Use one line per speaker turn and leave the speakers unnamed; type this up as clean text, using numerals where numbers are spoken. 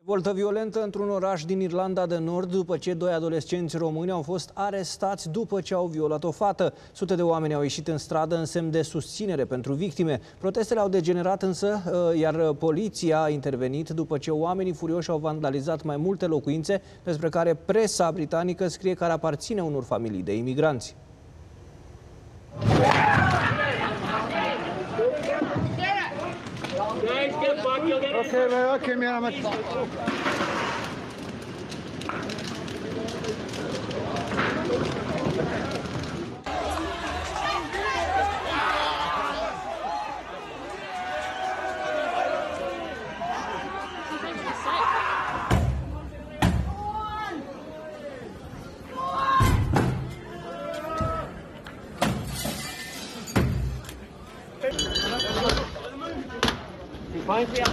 Revoltă violentă într-un oraș din Irlanda de Nord după ce doi adolescenți români au fost arestați după ce au violat o fată. Sute de oameni au ieșit în stradă în semn de susținere pentru victime. Protestele au degenerat însă, iar poliția a intervenit după ce oamenii furioși au vandalizat mai multe locuințe despre care presa britanică scrie că ar aparține unor familii de imigranți.
Okay, man. Fine.